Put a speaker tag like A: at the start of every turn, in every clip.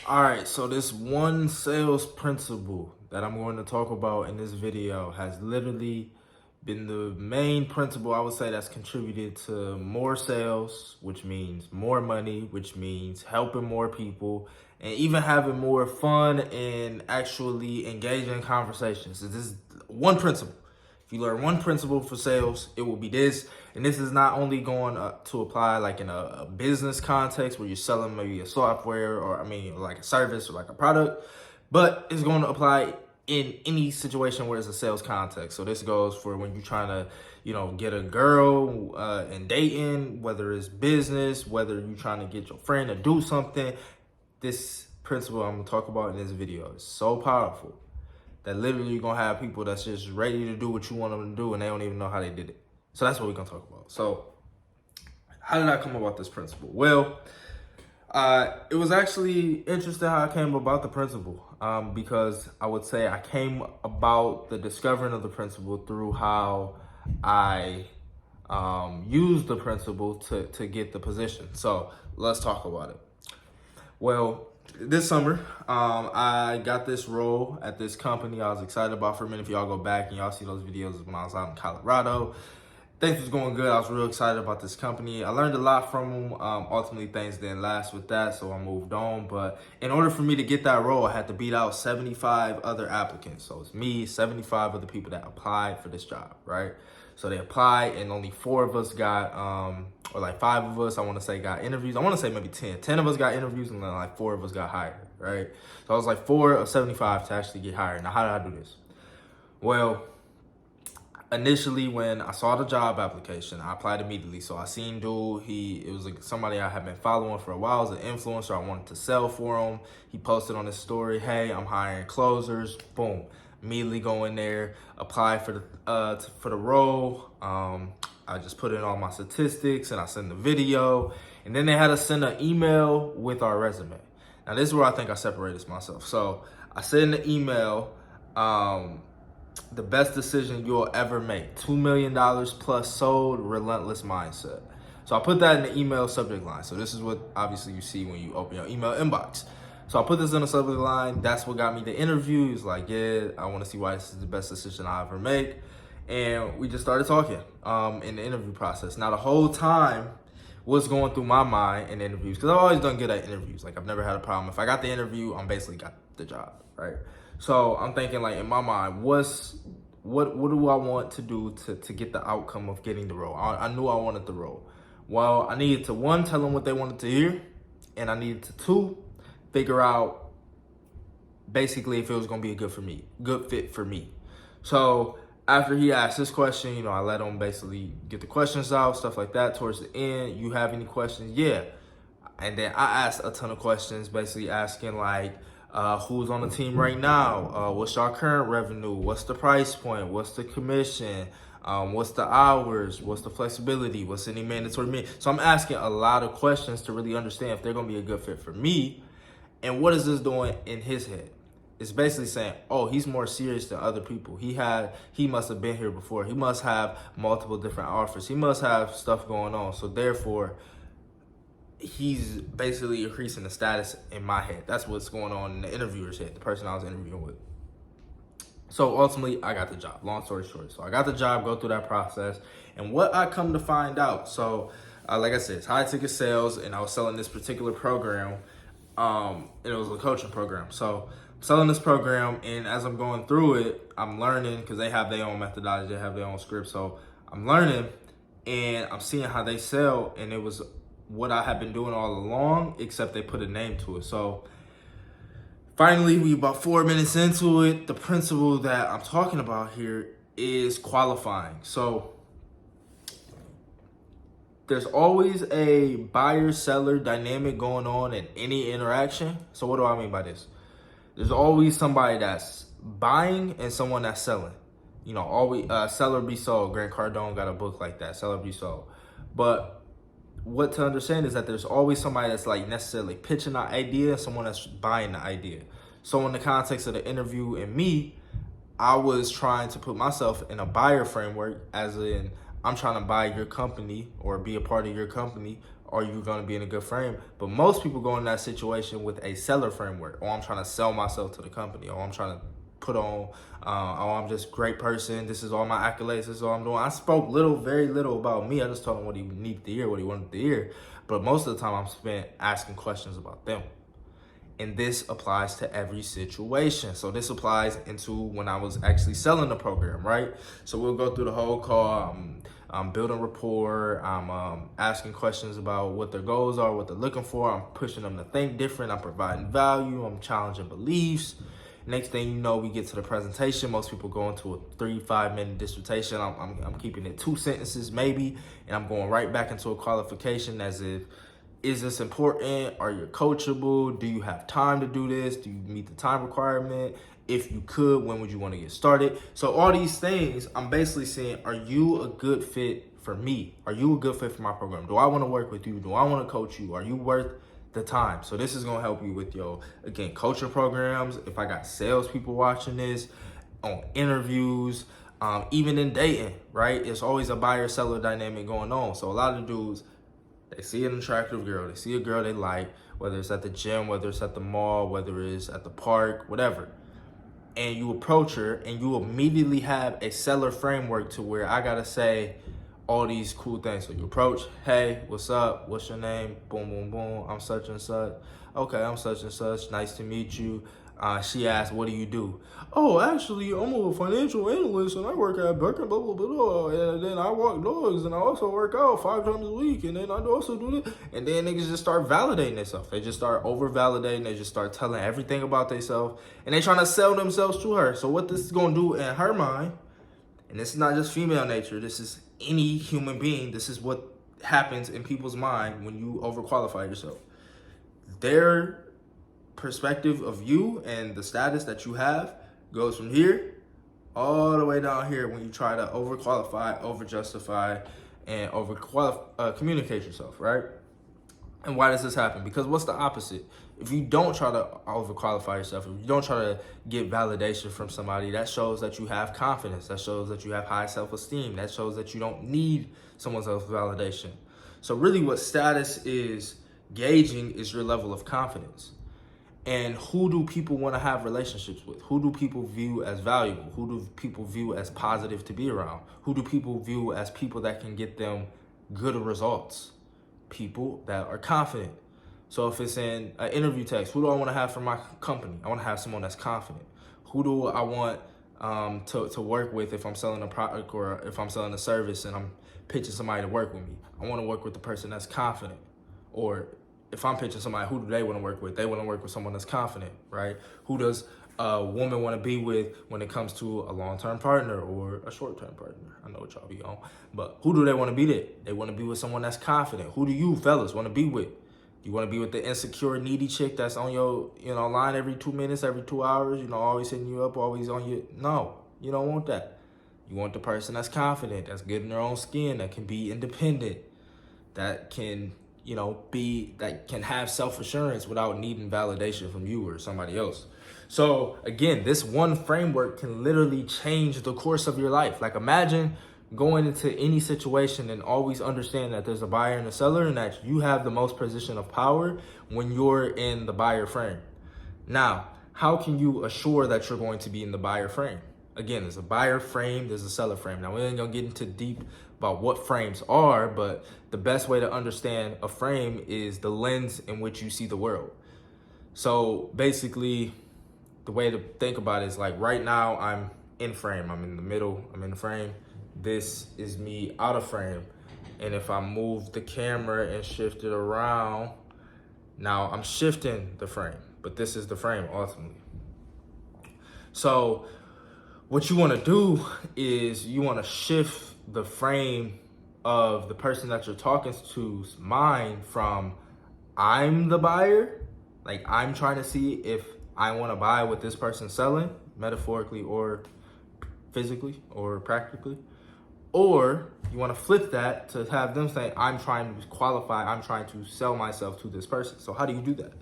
A: All right, so this one sales principle that I'm going to talk about in this video has literally been the main principle I would say that's contributed to more sales, which means more money, which means helping more people, and even having more fun and actually engaging in conversations. So this is one principle. If you learn one principle for sales, it will be this. And this is not only going to apply like in a business context where you're selling maybe a software or like a service or like a product, but it's going to apply in any situation where it's a sales context. So this goes for when you're trying to, get a girl and dating, whether it's business, whether you're trying to get your friend to do something. This principle I'm gonna talk about in this video is so powerful that literally you're gonna have people that's just ready to do what you want them to do and they don't even know how they did it. So that's what we're gonna talk about. So how did I come about this principle? Well, it was actually interesting how I came about the principle, because I would say I came about the discovering of the principle through how I used the principle to get the position. So let's talk about it. Well, this summer, I got this role at this company I was excited about for a minute. If y'all go back and y'all see those videos when I was out in Colorado, things was going good. I was real excited about this company. I learned a lot from them. Ultimately, things didn't last with that, so I moved on. But in order for me to get that role, I had to beat out 75 other applicants. So it's me, 75 other people that applied for this job, right? So they applied, and only 4 of us got, or like 5 of us, I want to say, got interviews. I want to say maybe 10. 10 of us got interviews, and then like 4 of us got hired, right? So I was like 4 of 75 to actually get hired. Now, how did I do this? Well, initially when I saw the job application, I applied immediately. So I seen dude, it was like somebody I had been following for a while, as an influencer. I wanted to sell for him. He posted on his story, "Hey, I'm hiring closers." Boom. Immediately go in there, apply for the role. I just put in all my statistics and I sent the video. And then they had us send an email with our resume. Now this is where I think I separated myself. So I sent an email, the best decision you'll ever make. $2 million plus sold, relentless mindset. So I put that in the email subject line. So this is what obviously you see when you open your email inbox. So I put this in the subject line. That's what got me the interview. He's like, yeah, I want to see why this is the best decision I ever make. And we just started talking in the interview process. Now the whole time, what's going through my mind in interviews, because I've always done good at interviews. Like I've never had a problem. If I got the interview, I'm basically got the job, right? So I'm thinking like in my mind, what do I want to do to get the outcome of getting the role? I knew I wanted the role. Well, I needed to, 1, tell them what they wanted to hear, and I needed to, 2, figure out basically if it was gonna be a good fit for me. So after he asked this question, I let him basically get the questions out, stuff like that. Towards the end, you have any questions? Yeah. And then I asked a ton of questions, basically asking like, who's on the team right now? What's our current revenue? What's the price point? What's the commission? What's the hours? What's the flexibility? What's any mandatory minute? So I'm asking a lot of questions to really understand if they're gonna be a good fit for me. And what is this doing in his head? It's basically saying, oh, he's more serious than other people. He must have been here before. He must have multiple different offers. He must have stuff going on. So therefore, he's basically increasing the status in my head. That's what's going on in the interviewer's head, the person I was interviewing with. So ultimately, I got the job. Long story short. So I got the job, go through that process. And what I come to find out, so like I said, it's high ticket sales, and I was selling this particular program. And it was a coaching program. So I'm selling this program, and as I'm going through it, I'm learning, because they have their own methodology, they have their own script. So I'm learning, and I'm seeing how they sell, and it was what I had been doing all along, except they put a name to it. So finally, we about 4 minutes into it. The principle that I'm talking about here is qualifying. So there's always a buyer-seller dynamic going on in any interaction. So what do I mean by this? There's always somebody that's buying and someone that's selling. Always seller be sold. Grant Cardone got a book like that, Seller Be Sold. But what to understand is that there's always somebody that's like necessarily pitching the idea and someone that's buying the idea. So in the context of the interview and me, I was trying to put myself in a buyer framework, as in I'm trying to buy your company or be a part of your company are you going to be in a good frame? But most people go in that situation with a seller framework. Oh, I'm trying to sell myself to the company. Oh, I'm trying to put on, oh, I'm just a great person. This is all my accolades. This is all I'm doing. I spoke very little about me. I just told him what he needed to hear, what he wanted to hear. But most of the time I'm spent asking questions about them. And this applies to every situation. So this applies into when I was actually selling the program, right? So we'll go through the whole call. I'm building rapport. I'm asking questions about what their goals are, what they're looking for. I'm pushing them to think different. I'm providing value. I'm challenging beliefs. Next thing you know, we get to the presentation. Most people go into a 3-5 minute dissertation. I'm keeping it 2 sentences maybe, and I'm going right back into a qualification as if, is this important? Are you coachable? Do you have time to do this? Do you meet the time requirement? If you could, when would you want to get started? So all these things, I'm basically saying, are you a good fit for me? Are you a good fit for my program? Do I want to work with you? Do I want to coach you? Are you worth the time? So this is going to help you with your, again, coaching programs. If I got salespeople watching this, on interviews, even in dating, right? It's always a buyer-seller dynamic going on. So a lot of dudes, they see an attractive girl, they see a girl they like, whether it's at the gym, whether it's at the mall, whether it's at the park, whatever. And you approach her and you immediately have a seller framework to where I gotta say all these cool things. So you approach, hey, what's up? What's your name? Boom, boom, boom. I'm such and such. Okay, I'm such and such. Nice to meet you. She asked, what do you do? Oh, actually, I'm a financial analyst and I work at Birkin, blah, blah, blah. And then I walk dogs and I also work out 5 times a week. And then I also do this. And then niggas just start validating themselves. They just start over-validating. They just start telling everything about themselves. And they trying to sell themselves to her. So what this is going to do in her mind, and this is not just female nature, this is any human being, this is what happens in people's mind when you overqualify yourself. Their perspective of you and the status that you have goes from here all the way down here when you try to overqualify, overjustify, and communicate yourself, right? And why does this happen? Because what's the opposite? If you don't try to overqualify yourself, if you don't try to get validation from somebody, that shows that you have confidence. That shows that you have high self-esteem. That shows that you don't need someone else's validation. So really what status is gauging is your level of confidence. And who do people want to have relationships with? Who do people view as valuable? Who do people view as positive to be around? Who do people view as people that can get them good results? People that are confident. So if it's in an interview text, who do I want to have for my company? I want to have someone that's confident. Who do I want to work with if I'm selling a product or if I'm selling a service and I'm pitching somebody to work with me? I want to work with the person that's confident. Or if I'm pitching somebody, who do they want to work with? They want to work with someone that's confident, right? Who does a woman want to be with when it comes to a long-term partner or a short-term partner? I know what y'all be on, but who do they want to be there? They want to be with someone that's confident. Who do you fellas want to be with? You want to be with the insecure, needy chick that's on your, line every 2 minutes, every 2 hours, always hitting you up, always on you? No, you don't want that. You want the person that's confident, that's good in their own skin, that can be independent, that can that can have self-assurance without needing validation from you or somebody else. So again, this one framework can literally change the course of your life. Like imagine going into any situation and always understand that there's a buyer and a seller and that you have the most position of power when you're in the buyer frame. Now, how can you assure that you're going to be in the buyer frame? Again, there's a buyer frame, there's a seller frame. Now, we ain't gonna get into deep about what frames are, but the best way to understand a frame is the lens in which you see the world. So basically, the way to think about it is like right now I'm in frame, I'm in the middle, I'm in the frame. This is me out of frame. And if I move the camera and shift it around, now I'm shifting the frame, but this is the frame ultimately. So what you want to do is you want to shift the frame of the person that you're talking to's mind from I'm the buyer, like I'm trying to see if I want to buy what this person's selling, metaphorically or physically or practically. Or you want to flip that to have them say, I'm trying to qualify, I'm trying to sell myself to this person. So how do you do that?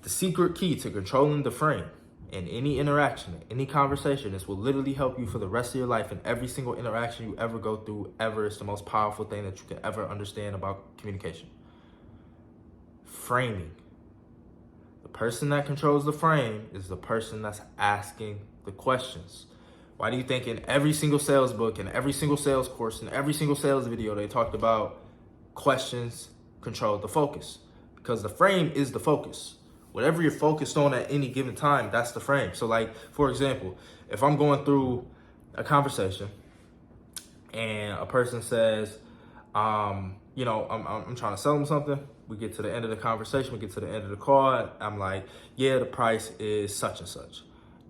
A: The secret key to controlling the frame in any interaction, any conversation. This will literally help you for the rest of your life. And every single interaction you ever go through ever is the most powerful thing that you can ever understand about communication. Framing. The person that controls the frame is the person that's asking the questions. Why do you think in every single sales book, in every single sales course, in every single sales video, they talked about questions control the focus? Because the frame is the focus. Whatever you're focused on at any given time, that's the frame. So like, for example, if I'm going through a conversation and a person says, I'm trying to sell them something. We get to the end of the conversation, we get to the end of the call. I'm like, yeah, the price is such and such.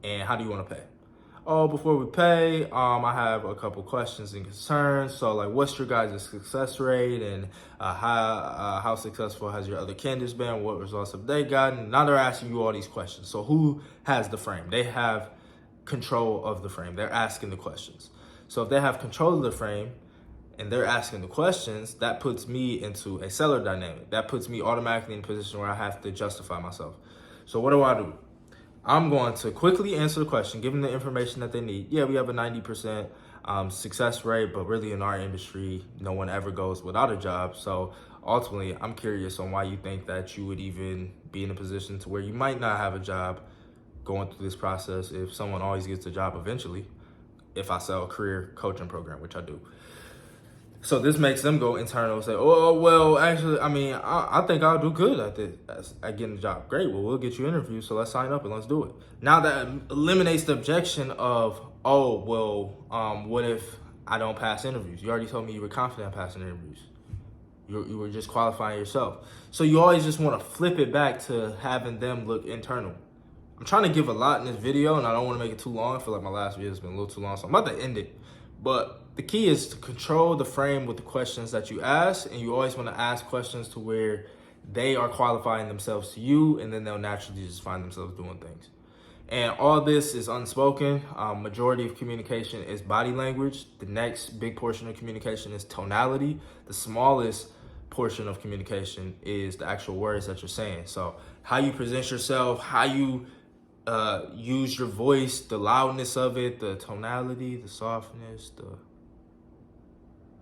A: And how do you want to pay? Oh, before we pay, I have a couple questions and concerns. So like, what's your guys' success rate, and how successful has your other candidates been? What results have they gotten? Now they're asking you all these questions. So who has the frame? They have control of the frame. They're asking the questions. So if they have control of the frame and they're asking the questions, that puts me into a seller dynamic. That puts me automatically in a position where I have to justify myself. So what do? I'm going to quickly answer the question, give them the information that they need. Yeah, we have a 90% success rate, but really in our industry, no one ever goes without a job. So ultimately, I'm curious on why you think that you would even be in a position to where you might not have a job going through this process if someone always gets a job eventually, if I sell a career coaching program, which I do. So this makes them go internal and say, oh, well, actually, I think I'll do good at getting the job. Great, well, we'll get you interviews, so let's sign up and let's do it. Now that eliminates the objection of, oh, well, what if I don't pass interviews? You already told me you were confident in passing interviews. You were just qualifying yourself. So you always just want to flip it back to having them look internal. I'm trying to give a lot in this video, and I don't want to make it too long. I feel like my last video has been a little too long, so I'm about to end it. But the key is to control the frame with the questions that you ask, and you always want to ask questions to where they are qualifying themselves to you, and then they'll naturally just find themselves doing things. And all this is unspoken. Majority of communication is body language. The next big portion of communication is tonality. The smallest portion of communication is the actual words that you're saying. So how you present yourself, how you use your voice, the loudness of it, the tonality, the softness, the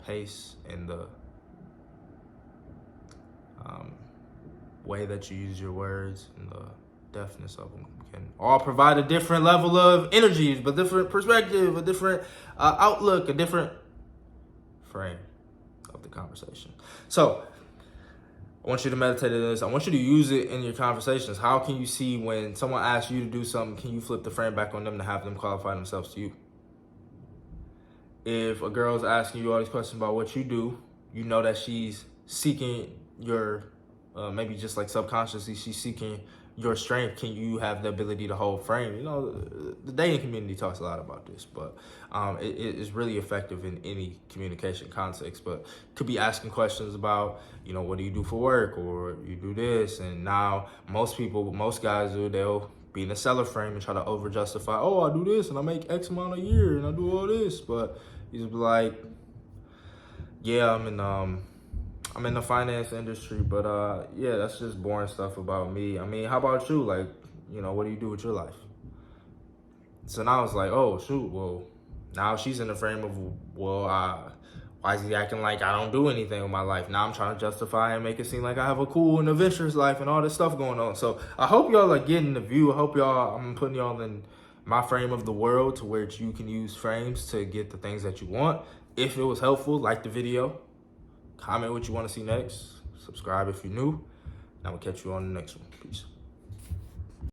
A: pace, and the way that you use your words and the deftness of them can all provide a different level of energy, but different perspective, a different outlook, a different frame of the conversation. So I want you to meditate on this. I want you to use it in your conversations. How can you see when someone asks you to do something, can you flip the frame back on them to have them qualify themselves to you? If a girl's asking you all these questions about what you do, you know that she's seeking your, maybe just like subconsciously, she's seeking your strength. Can you have the ability to hold frame? You know, the dating community talks a lot about this, but it is really effective in any communication context. But could be asking questions about, you know, what do you do for work, or you do this. And now most guys they'll be in a seller frame and try to over justify, oh, I do this and I make X amount a year and I do all this. But you just be like, yeah, I'm in the finance industry, but yeah, that's just boring stuff about me. I mean, how about you? Like, you know, what do you do with your life? So now it's like, oh, shoot, well, now she's in the frame of, well, why is he acting like I don't do anything with my life? Now I'm trying to justify and make it seem like I have a cool and adventurous life and all this stuff going on. So I hope y'all are getting the view. I hope I'm putting y'all in my frame of the world to where you can use frames to get the things that you want. If it was helpful, like the video. Comment what you want to see next. Subscribe if you're new. And I will catch you on the next one. Peace.